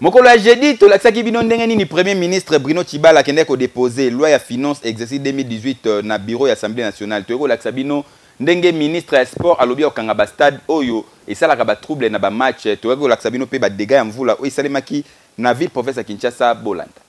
Mokolo ya jeudi to laksaki bino ndenge nini premier ministre Bruno Tshibala kende ko déposer loi ya finance exercice 2018 na bureau ya Assemblée nationale. To ko laksa bino ndenge ministre ya sport alobi okanga ba stade oyo esalaka ba trouble na ba match. To ko laksa bino pe ba dégâts ya mvula o esalemaki na ville province ya Kinshasa Bolanda.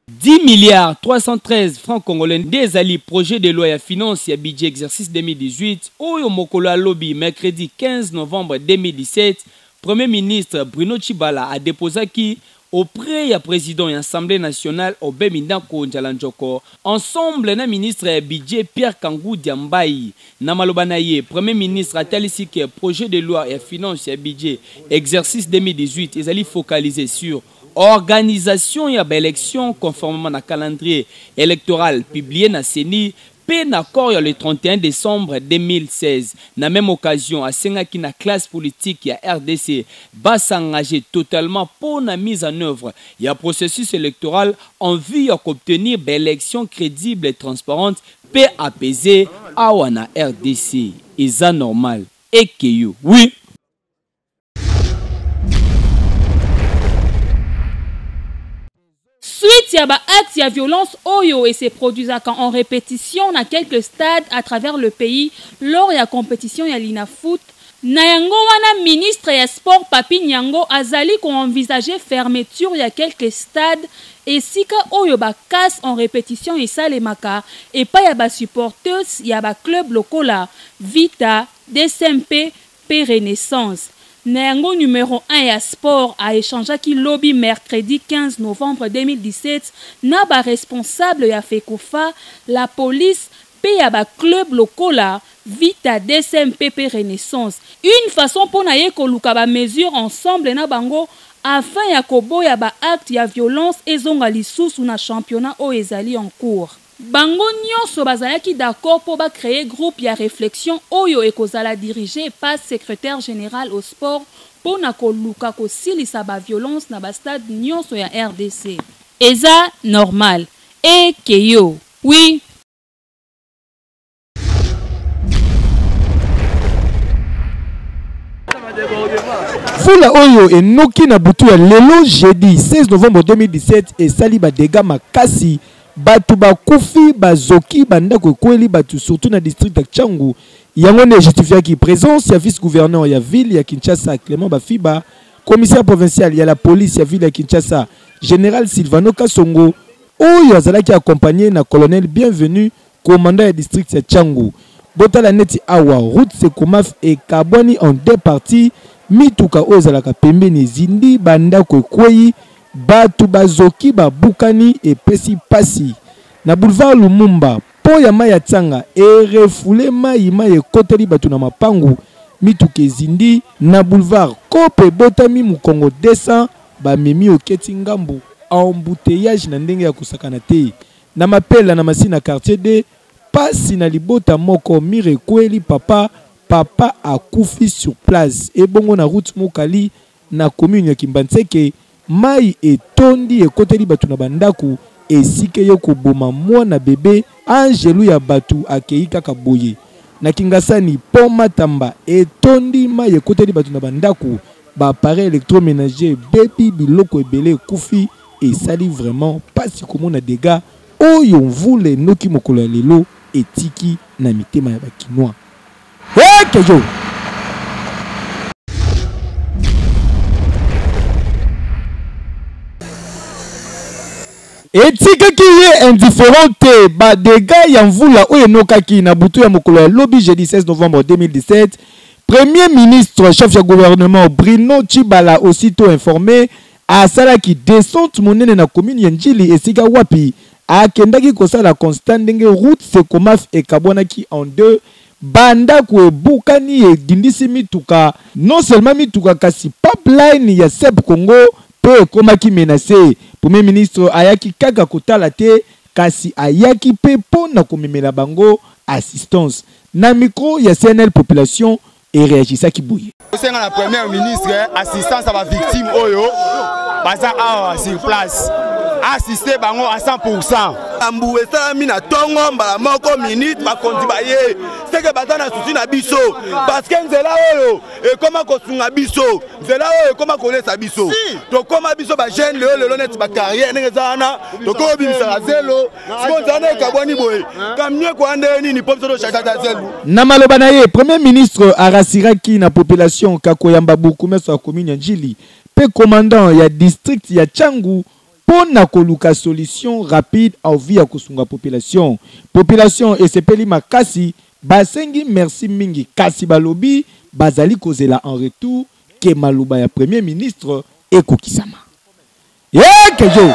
10 milliards 313 francs congolais des alliés projet de loi ya finance ya budget exercice 2018 oyo mokolo alobi mercredi 15 novembre 2017. Premier ministre Bruno Tshibala a déposé qui auprès du président de l'Assemblée nationale au Bemindako Njalanjoko ensemble na ministre du budget Pierre Kangou Diambaye na malobanaye premier ministre a talissi que projet de loi et finance et budget exercice 2018 ils allaient focaliser sur organisation et élection conformément à calendrier électoral publié na CENI peine accord le 31 décembre 2016. Na même occasion, à Sengaki na classe politique ya RDC va s'engager totalement pour la mise en œuvre et un processus électoral en vue d'obtenir une élection crédible et transparente paix apaisée à wana RDC. Et ça normal. Et que you, oui. Suite à acte de violence oyo et se produisent en répétition dans quelques stades à travers le pays lors de la compétition ya l'INAFOOT, na yango wana ministre ya sport Papi Nyango azali ko envisager fermeture ya quelques stades et sika oyo ba casse en répétition et salemaka et pas ya ba supporters ya ba club lokola Vita, DSMP, P Renaissance. Nengo numéro 1 ya sport a échangé qui lobby mercredi 15 novembre 2017 na ba responsable ya FECOFA, la police, pe ya ba club lokola Vita DSMP Renaissance. Une façon pour naye koluka ba mesure ensemble na bango afin ya koboya ba acte ya violence ezonga lisusu na championnat o ezali en cours. Bango nyonso bazalaki d'accord pour ba créer groupe ya réflexion oyo ekozala dirigé par secrétaire général au sport pour na koluka kosilisa ba violence na ba stade nyonso ya RDC. Eza normal. Et keyo. Oui. Fula oyo et noki na butu ya lelo jeudi 16 novembre 2017 et sali ba dégâts makasi batu ba kufi bazoki bandako kweli batu surtout na district ya Tchangu yango ne justifia ki présence ya vice-gouverneur ya ville ya Kinshasa Clément Bafiba, commissaire provincial ya la police ya ville ya Kinshasa général Silvano Kasongo oyo azalaki accompagné na colonel Bienvenu commandant ya district ya Tchangu. Botala neti awa route Sekomaf et Kabwani en deux parties mituka ozalaka pembeni zindi bandako kwei batu bazoki babukani et pesi pasi na boulevard Lumumba po ya maya tsanga e refoule mai ekoteli batu na mapangu mituke zindi na boulevard Kope botami Mukongo 200 bamemi oketi ngambu embouteillage na ndenge ya kusakana te na mapela na masina quartier D pasi na libota moko mire kweli papa akufi sur place et bongo na route Mokali na commune ya Kimbanseke mai etondi ekoteli batu na bandaku esike yo koboma mwana bebe Angelu ya batu akei kaka boye na Kingasani po Matamba etondi mai ekoteli batu na bandaku ba appareil électroménager bebi biloko ebele kufi et sali vraiment pasi komona dégâts oyo mvule noki mokolo ya lelo etiki na mitema ya bakinois. Kejo etika ki ye indifférente ba dégâts ya mvula oyo nokaki na butu ya mokolo ya lobi jeudi 16 novembre 2017. Premier ministre chef du gouvernement Bruno Tshibala aussitôt informé a sala ki descente monene na commune ya Njili esika wapi akendaki kosala constant ndenge route Sekomaf et Kabwanaki en deux banda ko bukani e dindisi mituka non seulement mituka kasi pipeline ya Seb Congo pe komaki menacé. Premier ministre ayaki kaka kotala te kasi ayaki pe pona komemela bango assistance na micro ya CNL population et réagissa ki bouye. C'est la première ministre assistance à la victime oyo baza sur place. assister bango à 100%. Ambu esalami na tongo mbala moko minute bakonzi baye. C'est que batana souci na biso parce que nzela oyo e koma kosunga biso. Nzela oyo koma kolesa biso. To koma biso ba jeune le net ba carrière ngezana. To ko bimisa zelo. Spontané kabwani boye. Kamnye ko ande nini pomso do chakata zelo. Na maloba na ye premier ministre arasiraki na population kakoyamba bukume so commune Njili pe commandant ya district ya Tchangu pour na koluka solution rapide au via kusunga population et sepeli makasi basengi merci mingi kasi balobi bazali kozela en retour ke maluba ya premier ministre ekokisama. Kejo